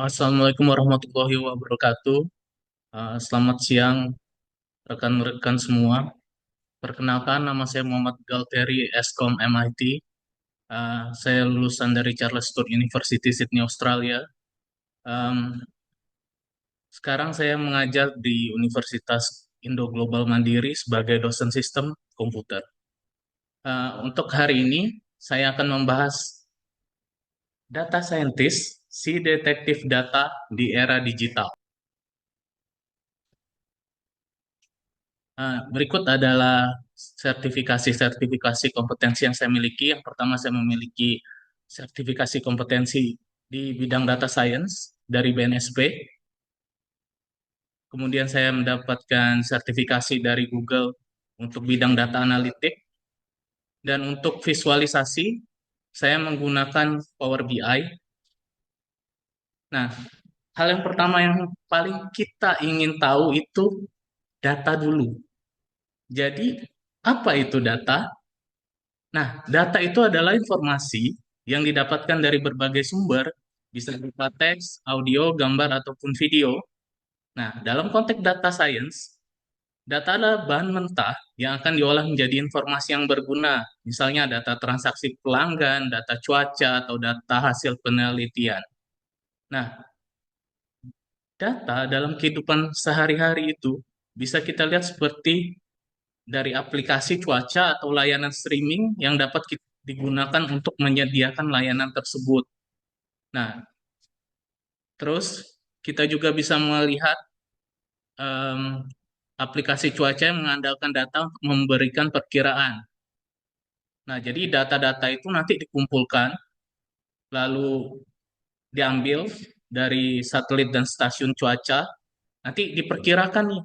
Assalamualaikum warahmatullahi wabarakatuh. Selamat siang rekan-rekan semua. Perkenalkan, nama saya Muhammad Galteri, Eskom MIT. Saya lulusan dari Charles Sturt University, Sydney, Australia. Um, Sekarang saya mengajar di Universitas Indo Global Mandiri sebagai dosen sistem komputer. Untuk hari ini, saya akan membahas data scientist, si detektif data di era digital. Berikut adalah sertifikasi-sertifikasi kompetensi yang saya miliki. Yang pertama, saya memiliki sertifikasi kompetensi di bidang data science dari BNSP. Kemudian saya mendapatkan sertifikasi dari Google untuk bidang data analitik. Dan untuk visualisasi, saya menggunakan Power BI. Nah, hal yang pertama yang paling kita ingin tahu itu data dulu. Jadi, apa itu data? Nah, data itu adalah informasi yang didapatkan dari berbagai sumber, bisa berupa teks, audio, gambar, ataupun video. Nah, dalam konteks data science, data adalah bahan mentah yang akan diolah menjadi informasi yang berguna, misalnya data transaksi pelanggan, data cuaca, atau data hasil penelitian. Nah, data dalam kehidupan sehari-hari itu bisa kita lihat seperti dari aplikasi cuaca atau layanan streaming yang dapat digunakan untuk menyediakan layanan tersebut. Nah, terus kita juga bisa melihat em, aplikasi cuaca yang mengandalkan data untuk memberikan perkiraan. Nah, jadi data-data itu nanti dikumpulkan, lalu diambil dari satelit dan stasiun cuaca, nanti diperkirakan nih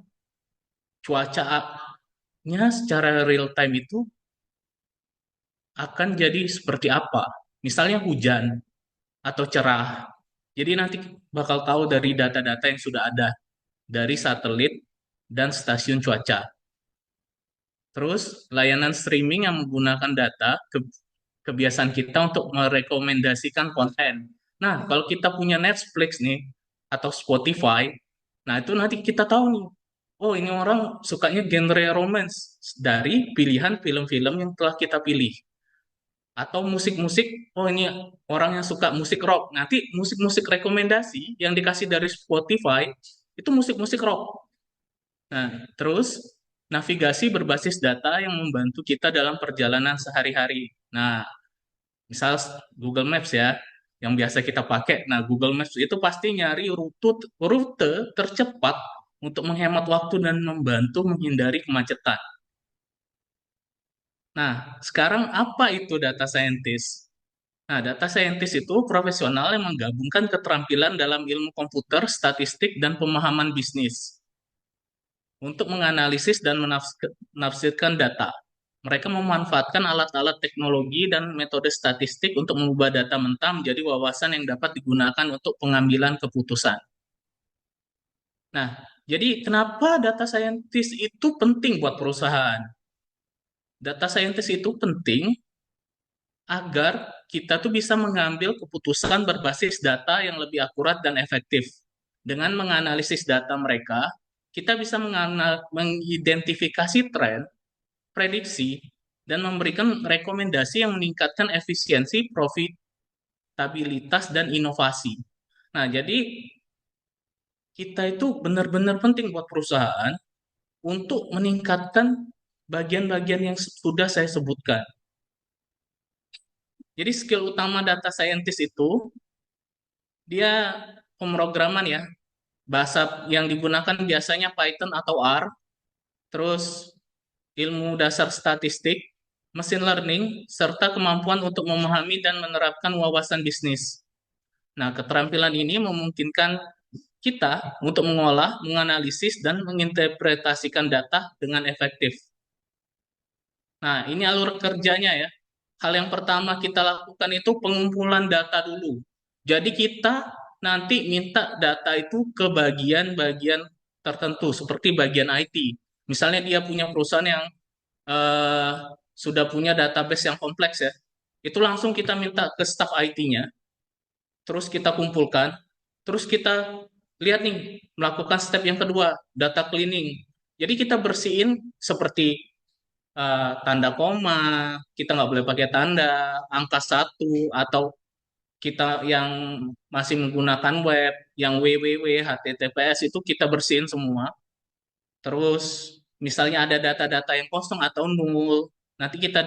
cuacanya secara real time itu akan jadi seperti apa. Misalnya hujan atau cerah. Jadi nanti bakal tahu dari data-data yang sudah ada dari satelit dan stasiun cuaca. Terus layanan streaming yang menggunakan data kebiasaan kita untuk merekomendasikan konten. Nah, kalau kita punya Netflix nih atau Spotify, nah itu nanti kita tahu nih, oh ini orang sukanya genre romance dari pilihan film-film yang telah kita pilih. Atau musik-musik, oh ini orang yang suka musik rock. Nanti musik-musik rekomendasi yang dikasih dari Spotify itu musik-musik rock. Nah, terus navigasi berbasis data yang membantu kita dalam perjalanan sehari-hari. Nah, misal Google Maps ya, yang biasa kita pakai. Nah, Google Maps itu pasti nyari rute tercepat untuk menghemat waktu dan membantu menghindari kemacetan. Nah, sekarang apa itu data scientist? Nah, data scientist itu profesional yang menggabungkan keterampilan dalam ilmu komputer, statistik, dan pemahaman bisnis untuk menganalisis dan menafsirkan data. Mereka memanfaatkan alat-alat teknologi dan metode statistik untuk mengubah data mentah menjadi wawasan yang dapat digunakan untuk pengambilan keputusan. Nah, jadi kenapa data scientist itu penting buat perusahaan? Data scientist itu penting agar kita tuh bisa mengambil keputusan berbasis data yang lebih akurat dan efektif. Dengan menganalisis data mereka, kita bisa mengidentifikasi tren, prediksi, dan memberikan rekomendasi yang meningkatkan efisiensi, profitabilitas, dan inovasi. Nah, jadi kita itu benar-benar penting buat perusahaan untuk meningkatkan bagian-bagian yang sudah saya sebutkan. Jadi skill utama data scientist itu dia pemrograman ya. Bahasa yang digunakan biasanya Python atau R, terus ilmu dasar statistik, machine learning, serta kemampuan untuk memahami dan menerapkan wawasan bisnis. Nah, keterampilan ini memungkinkan kita untuk mengolah, menganalisis, dan menginterpretasikan data dengan efektif. Nah, ini alur kerjanya ya. Hal yang pertama kita lakukan itu pengumpulan data dulu. Jadi kita nanti minta data itu ke bagian-bagian tertentu, seperti bagian IT. Misalnya dia punya perusahaan yang eh, sudah punya database yang kompleks ya, itu langsung kita minta ke staf IT-nya, terus kita kumpulkan. Terus kita lihat nih, melakukan step yang kedua, data cleaning. Jadi kita bersihin seperti tanda koma, kita nggak boleh pakai tanda, angka satu, atau kita yang masih menggunakan web, yang www, HTTPS itu kita bersihin semua. Terus misalnya ada data-data yang kosong atau nol, nanti kita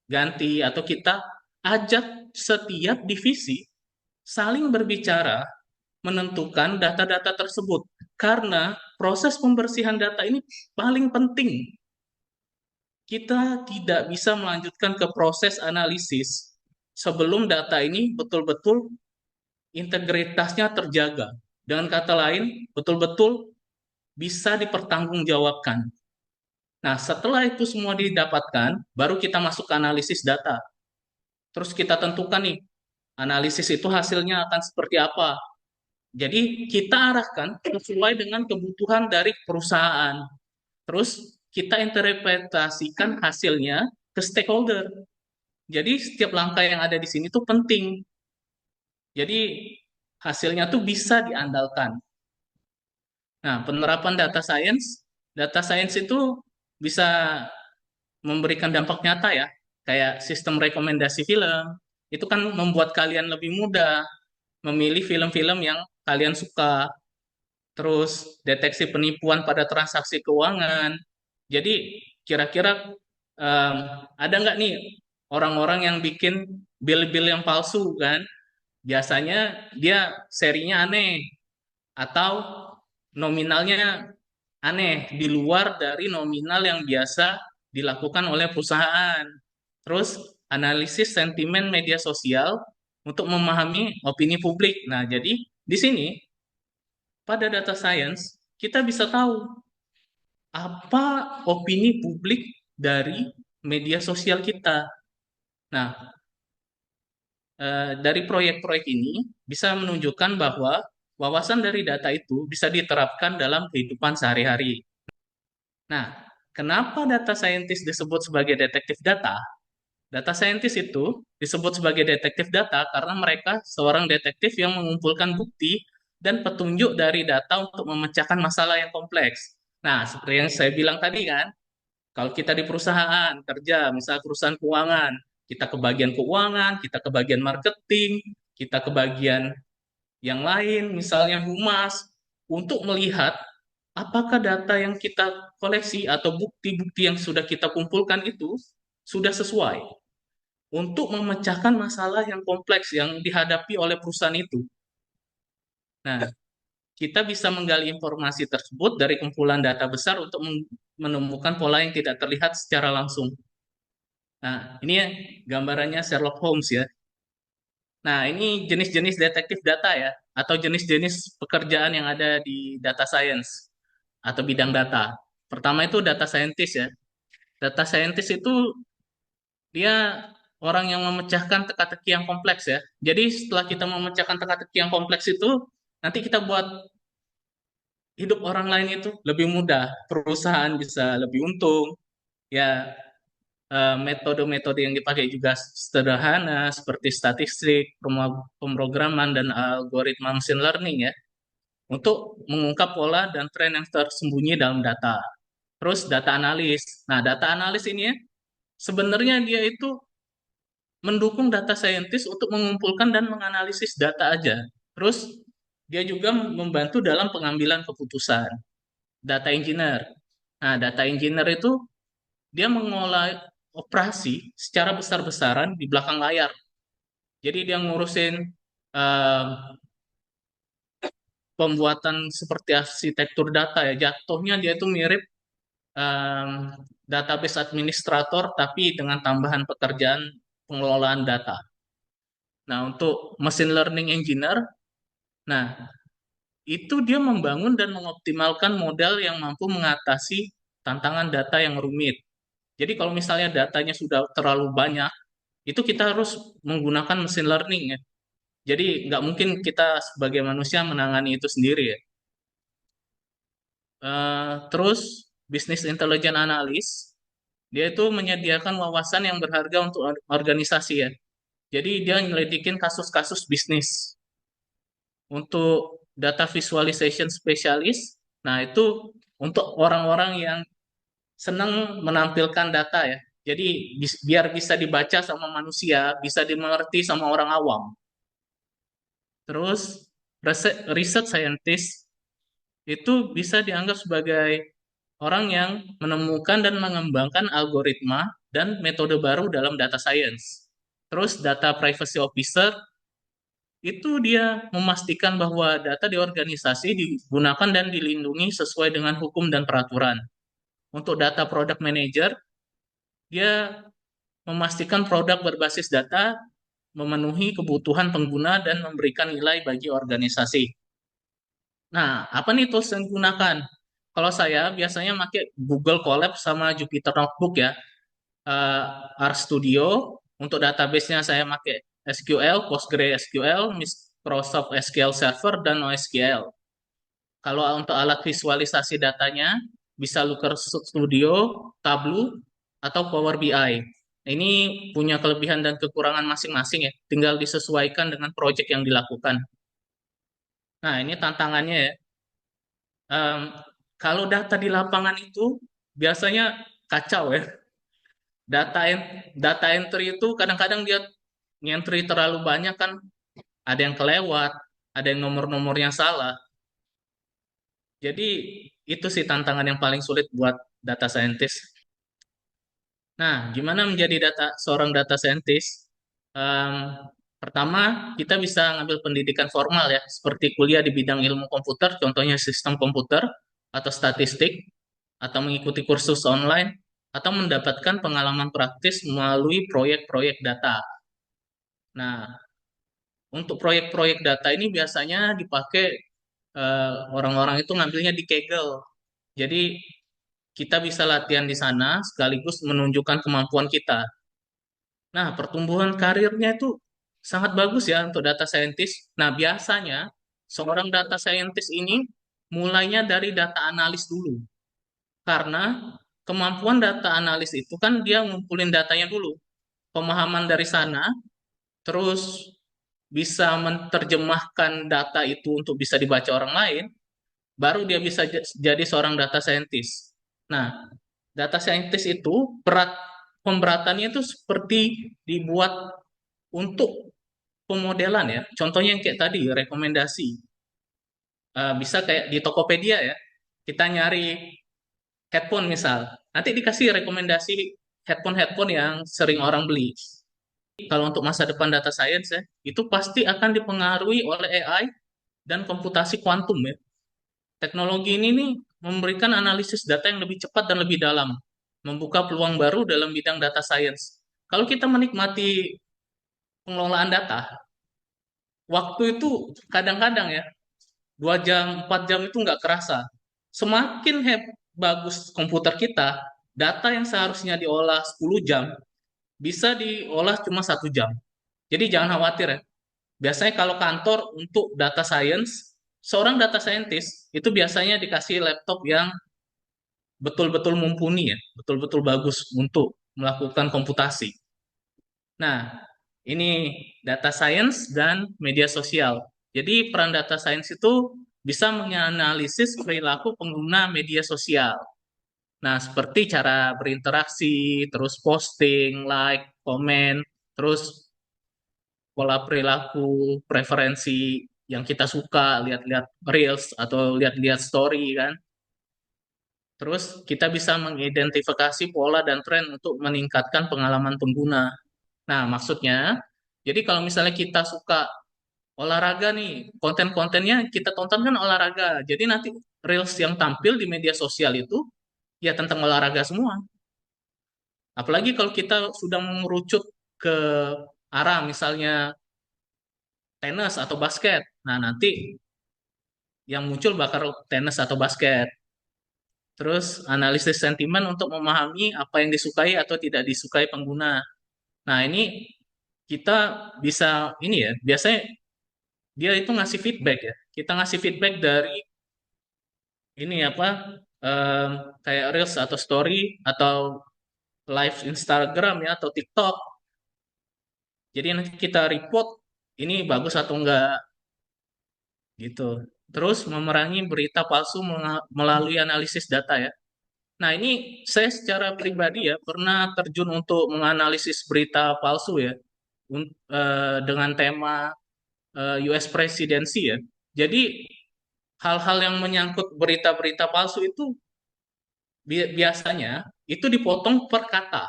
ganti atau kita ajak setiap divisi saling berbicara menentukan data-data tersebut. Karena proses pembersihan data ini paling penting. Kita tidak bisa melanjutkan ke proses analisis sebelum data ini betul-betul integritasnya terjaga. Dengan kata lain, betul-betul bisa dipertanggungjawabkan. Nah, setelah itu semua didapatkan, baru kita masuk ke analisis data. Terus kita tentukan nih, analisis itu hasilnya akan seperti apa. Jadi kita arahkan sesuai dengan kebutuhan dari perusahaan. Terus kita interpretasikan hasilnya ke stakeholder. Jadi setiap langkah yang ada di sini tuh penting. Jadi hasilnya tuh bisa diandalkan. Nah, penerapan data science itu bisa memberikan dampak nyata ya, kayak sistem rekomendasi film. Itu kan membuat kalian lebih mudah memilih film-film yang kalian suka. Terus deteksi penipuan pada transaksi keuangan. Jadi kira-kira em, ada nggak nih orang-orang yang bikin bill-bill yang palsu kan? Biasanya dia serinya aneh atau nominalnya aneh di luar dari nominal yang biasa dilakukan oleh perusahaan. Terus analisis sentimen media sosial untuk memahami opini publik. Nah, jadi di sini pada data science kita bisa tahu apa opini publik dari media sosial kita. Nah, dari proyek-proyek ini bisa menunjukkan bahwa wawasan dari data itu bisa diterapkan dalam kehidupan sehari-hari. Nah, kenapa data scientist disebut sebagai detektif data? Data scientist itu disebut sebagai detektif data karena mereka seorang detektif yang mengumpulkan bukti dan petunjuk dari data untuk memecahkan masalah yang kompleks. Nah, seperti yang saya bilang tadi kan, kalau kita di perusahaan kerja, misal perusahaan keuangan, kita ke bagian keuangan, kita ke bagian marketing, kita ke bagian yang lain, misalnya humas, untuk melihat apakah data yang kita koleksi atau bukti-bukti yang sudah kita kumpulkan itu sudah sesuai untuk memecahkan masalah yang kompleks yang dihadapi oleh perusahaan itu. Nah, kita bisa menggali informasi tersebut dari kumpulan data besar untuk menemukan pola yang tidak terlihat secara langsung. Nah, ini ya gambarannya Sherlock Holmes ya. Nah, ini jenis-jenis detektif data ya, atau jenis-jenis pekerjaan yang ada di data science atau bidang data. Pertama itu data scientist ya. Data scientist itu dia orang yang memecahkan teka-teki yang kompleks ya. Jadi setelah kita memecahkan teka-teki yang kompleks itu, nanti kita buat hidup orang lain itu lebih mudah, perusahaan bisa lebih untung, ya metode-metode yang dipakai juga sederhana seperti statistik, pemrograman dan algoritma machine learning ya untuk mengungkap pola dan tren yang tersembunyi dalam data. Terus data analis. Nah, data analis ini ya sebenarnya dia itu mendukung data scientist untuk mengumpulkan dan menganalisis data aja. Terus dia juga membantu dalam pengambilan keputusan. Data engineer. Nah, data engineer itu dia mengolah operasi secara besar-besaran di belakang layar. Jadi dia ngurusin eh, pembuatan seperti arsitektur data ya. Jatuhnya dia itu mirip eh, database administrator tapi dengan tambahan pekerjaan pengelolaan data. Nah, untuk machine learning engineer, nah itu dia membangun dan mengoptimalkan model yang mampu mengatasi tantangan data yang rumit. Jadi kalau misalnya datanya sudah terlalu banyak, itu kita harus menggunakan machine learning ya. Jadi nggak mungkin kita sebagai manusia menangani itu sendiri ya. Terus bisnis intelligence analis, dia itu menyediakan wawasan yang berharga untuk organisasi ya. Jadi dia nyelidikin kasus-kasus bisnis. Untuk data visualization specialist, nah itu untuk orang-orang yang senang menampilkan data ya. Jadi biar bisa dibaca sama manusia, bisa dimengerti sama orang awam. Terus research scientist itu bisa dianggap sebagai orang yang menemukan dan mengembangkan algoritma dan metode baru dalam data science. Terus data privacy officer itu dia memastikan bahwa data di organisasi digunakan dan dilindungi sesuai dengan hukum dan peraturan. Untuk data product manager, dia memastikan produk berbasis data memenuhi kebutuhan pengguna dan memberikan nilai bagi organisasi. Nah, apa nih tools yang digunakan? Kalau saya biasanya pakai Google Colab sama Jupyter Notebook ya. RStudio, untuk database-nya saya pakai SQL, PostgreSQL, Microsoft SQL Server, dan NoSQL. Kalau untuk alat visualisasi datanya, bisa Looker Studio, Tableau, atau Power BI. Ini punya kelebihan dan kekurangan masing-masing ya, tinggal disesuaikan dengan proyek yang dilakukan. Nah, ini tantangannya ya. Em, Kalau data di lapangan itu biasanya kacau ya. Data entry itu kadang-kadang dia ngentry terlalu banyak kan, ada yang kelewat, ada yang nomor-nomornya salah. Jadi itu sih tantangan yang paling sulit buat data scientist. Nah, gimana menjadi seorang data scientist? Em, Pertama, kita bisa ngambil pendidikan formal ya, seperti kuliah di bidang ilmu komputer, contohnya sistem komputer atau statistik, atau mengikuti kursus online, atau mendapatkan pengalaman praktis melalui proyek-proyek data. Nah, untuk proyek-proyek data ini biasanya dipakai orang-orang itu ngambilnya di Kaggle. Jadi kita bisa latihan di sana sekaligus menunjukkan kemampuan kita. Nah, pertumbuhan karirnya itu sangat bagus ya untuk data scientist. Nah, biasanya seorang data scientist ini mulainya dari data analis dulu. Karena kemampuan data analis itu kan dia ngumpulin datanya dulu. Pemahaman dari sana, terus bisa menerjemahkan data itu untuk bisa dibaca orang lain, baru dia bisa jadi seorang data scientist. Nah, data scientist itu pemberatannya itu seperti dibuat untuk pemodelan ya. Contohnya yang kayak tadi, rekomendasi. Bisa kayak di Tokopedia ya. Kita nyari headphone misal. Nanti dikasih rekomendasi headphone-headphone yang sering orang beli. Kalau untuk masa depan data science ya, itu pasti akan dipengaruhi oleh AI dan komputasi kuantum ya. Teknologi ini nih memberikan analisis data yang lebih cepat dan lebih dalam, membuka peluang baru dalam bidang data science. Kalau kita menikmati pengelolaan data, waktu itu kadang-kadang ya 2 jam, 4 jam itu nggak kerasa. Semakin bagus komputer kita, data yang seharusnya diolah 10 jam bisa diolah cuma 1 jam. Jadi jangan khawatir ya. Biasanya kalau kantor untuk data science, seorang data scientist itu biasanya dikasih laptop yang betul-betul mumpuni ya, betul-betul bagus untuk melakukan komputasi. Nah, ini data science dan media sosial. Jadi peran data science itu bisa menganalisis perilaku pengguna media sosial. Nah, seperti cara berinteraksi, terus posting, like, komen, terus pola perilaku, preferensi yang kita suka, lihat-lihat reels atau lihat-lihat story kan. Terus kita bisa mengidentifikasi pola dan tren untuk meningkatkan pengalaman pengguna. Nah, maksudnya, jadi kalau misalnya kita suka olahraga nih, konten-kontennya kita tonton kan olahraga. Jadi nanti reels yang tampil di media sosial itu ya tentang olahraga semua. Apalagi kalau kita sudah mengerucut ke arah misalnya tenis atau basket. Nah, nanti yang muncul bakal tenis atau basket. Terus analisis sentimen untuk memahami apa yang disukai atau tidak disukai pengguna. Nah, ini kita bisa ini ya, biasanya dia itu ngasih feedback ya. Kita ngasih feedback dari ini apa em, kayak Reels atau Story atau live Instagram ya atau TikTok. Jadi nanti kita report ini bagus atau enggak. gitu. Terus memerangi berita palsu melalui analisis data ya. Nah, ini saya secara pribadi ya pernah terjun untuk menganalisis berita palsu ya dengan tema US presidency ya. Jadi hal-hal yang menyangkut berita-berita palsu itu biasanya itu dipotong per kata.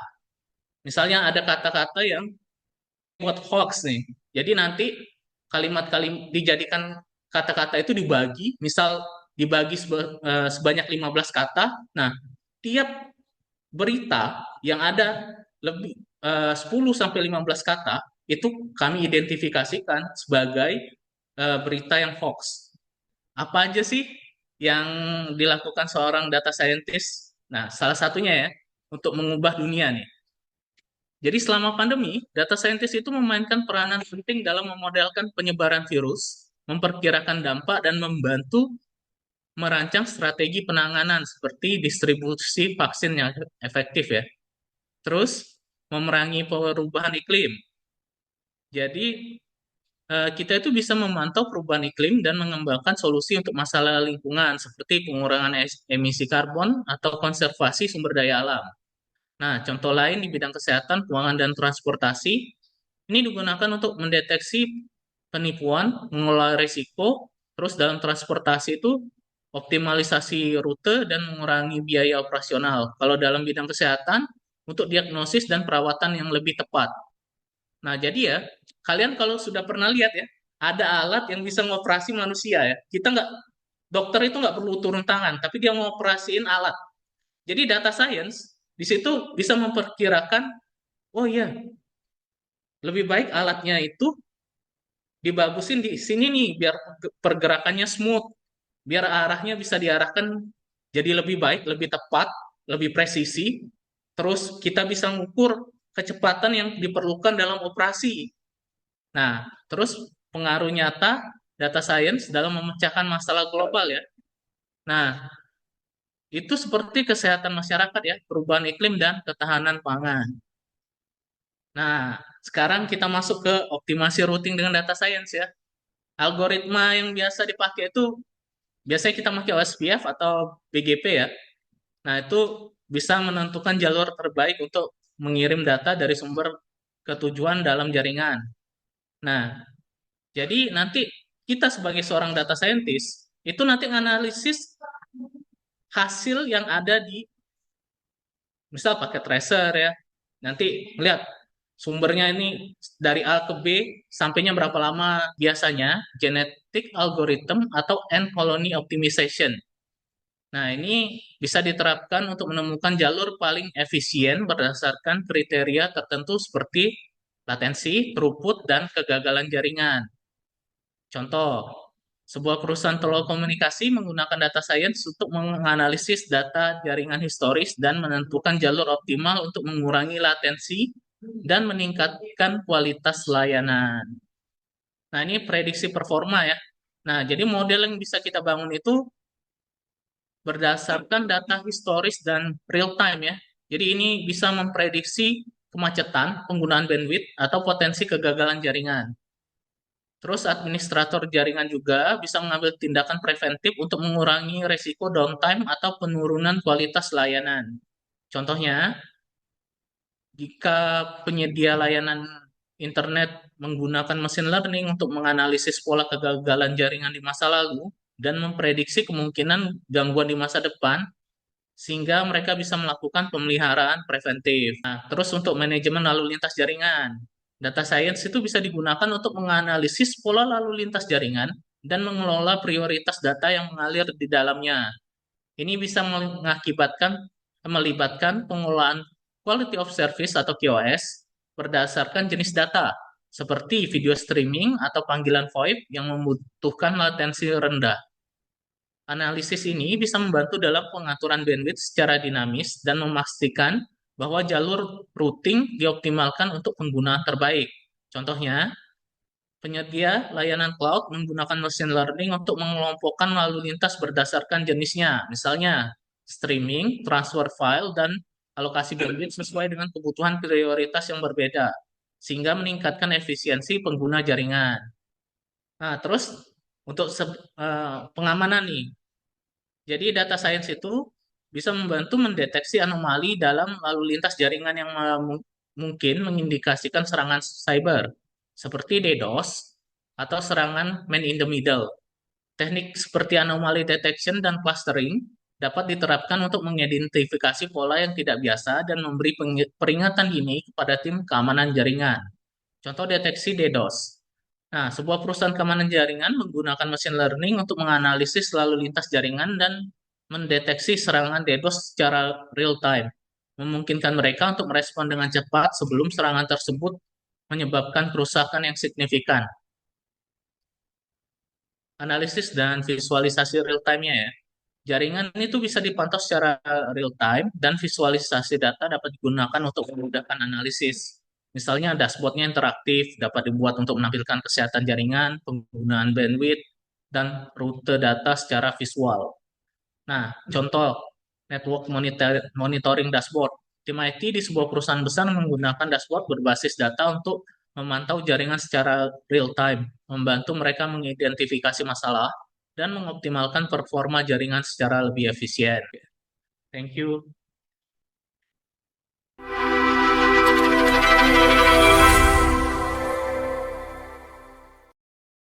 Misalnya ada kata-kata yang buat hoax nih. Jadi nanti kalimat-kalimat dijadikan kata-kata itu dibagi, misal dibagi sebanyak 15 kata. Nah, tiap berita yang ada lebih 10 sampai 15 kata itu kami identifikasikan sebagai berita yang hoax. Apa aja sih yang dilakukan seorang data scientist? Nah, salah satunya ya untuk mengubah dunia nih. Jadi selama pandemi, data scientist itu memainkan peranan penting dalam memodelkan penyebaran virus, memperkirakan dampak, dan membantu merancang strategi penanganan seperti distribusi vaksin yang efektif ya. Terus, memerangi perubahan iklim. Jadi, kita itu bisa memantau perubahan iklim dan mengembangkan solusi untuk masalah lingkungan seperti pengurangan emisi karbon atau konservasi sumber daya alam. Nah, contoh lain di bidang kesehatan, keuangan, dan transportasi ini digunakan untuk mendeteksi penipuan, mengelola risiko, terus dalam transportasi itu optimalisasi rute dan mengurangi biaya operasional. Kalau dalam bidang kesehatan, untuk diagnosis dan perawatan yang lebih tepat. Nah, jadi ya, kalian kalau sudah pernah lihat ya, ada alat yang bisa ngoperasi manusia ya. Kita nggak, dokter itu nggak perlu turun tangan, tapi dia ngoperasiin alat. Jadi data science di situ bisa memperkirakan, oh iya, lebih baik alatnya itu dibagusin di sini nih biar pergerakannya smooth, biar arahnya bisa diarahkan jadi lebih baik, lebih tepat, lebih presisi. Terus kita bisa mengukur kecepatan yang diperlukan dalam operasi. Nah, terus pengaruh nyata data science dalam memecahkan masalah global ya. Nah, itu seperti kesehatan masyarakat ya, perubahan iklim dan ketahanan pangan. Nah, sekarang kita masuk ke optimasi routing dengan data science ya. Algoritma yang biasa dipakai itu biasanya kita pakai OSPF atau BGP ya. Nah, itu bisa menentukan jalur terbaik untuk mengirim data dari sumber ke tujuan dalam jaringan. Nah, jadi nanti kita sebagai seorang data scientist itu nanti analisis hasil yang ada di misal pakai tracer ya. Nanti melihat sumbernya ini dari A ke B sampainya berapa lama biasanya genetic algorithm atau end colony optimization. Nah, ini bisa diterapkan untuk menemukan jalur paling efisien berdasarkan kriteria tertentu seperti latensi, throughput, dan kegagalan jaringan. Contoh, sebuah perusahaan telekomunikasi menggunakan data science untuk menganalisis data jaringan historis dan menentukan jalur optimal untuk mengurangi latensi dan meningkatkan kualitas layanan. Nah, ini prediksi performa ya. Nah, jadi model yang bisa kita bangun itu berdasarkan data historis dan real time ya. Jadi ini bisa memprediksi kemacetan, penggunaan bandwidth, atau potensi kegagalan jaringan. Terus administrator jaringan juga bisa mengambil tindakan preventif untuk mengurangi resiko downtime atau penurunan kualitas layanan. Contohnya, jika penyedia layanan internet menggunakan mesin learning untuk menganalisis pola kegagalan jaringan di masa lalu dan memprediksi kemungkinan gangguan di masa depan, sehingga mereka bisa melakukan pemeliharaan preventif. Nah, terus untuk manajemen lalu lintas jaringan, data science itu bisa digunakan untuk menganalisis pola lalu lintas jaringan dan mengelola prioritas data yang mengalir di dalamnya. Ini bisa melibatkan pengolahan quality of service atau QoS berdasarkan jenis data, seperti video streaming atau panggilan VoIP yang membutuhkan latensi rendah. Analisis ini bisa membantu dalam pengaturan bandwidth secara dinamis dan memastikan bahwa jalur routing dioptimalkan untuk penggunaan terbaik. Contohnya, penyedia layanan cloud menggunakan machine learning untuk mengelompokkan lalu lintas berdasarkan jenisnya, misalnya streaming, transfer file, dan alokasi bandwidth sesuai dengan kebutuhan prioritas yang berbeda, sehingga meningkatkan efisiensi pengguna jaringan. Nah, terus Untuk pengamanan nih, jadi data science itu bisa membantu mendeteksi anomali dalam lalu lintas jaringan yang mungkin mengindikasikan serangan cyber, seperti DDoS atau serangan man in the middle. Teknik seperti anomaly detection dan clustering dapat diterapkan untuk mengidentifikasi pola yang tidak biasa dan memberi peringatan dini kepada tim keamanan jaringan. Contoh deteksi DDoS. Nah, sebuah perusahaan keamanan jaringan menggunakan machine learning untuk menganalisis lalu lintas jaringan dan mendeteksi serangan DDoS secara real time, memungkinkan mereka untuk merespon dengan cepat sebelum serangan tersebut menyebabkan kerusakan yang signifikan. Analisis dan visualisasi real time-nya ya. Jaringan itu bisa dipantau secara real time dan visualisasi data dapat digunakan untuk memudahkan analisis. Misalnya dashboardnya interaktif, dapat dibuat untuk menampilkan kesehatan jaringan, penggunaan bandwidth, dan rute data secara visual. Nah, contoh network monitoring dashboard. Tim IT di sebuah perusahaan besar menggunakan dashboard berbasis data untuk memantau jaringan secara real time, membantu mereka mengidentifikasi masalah dan mengoptimalkan performa jaringan secara lebih efisien. Thank you.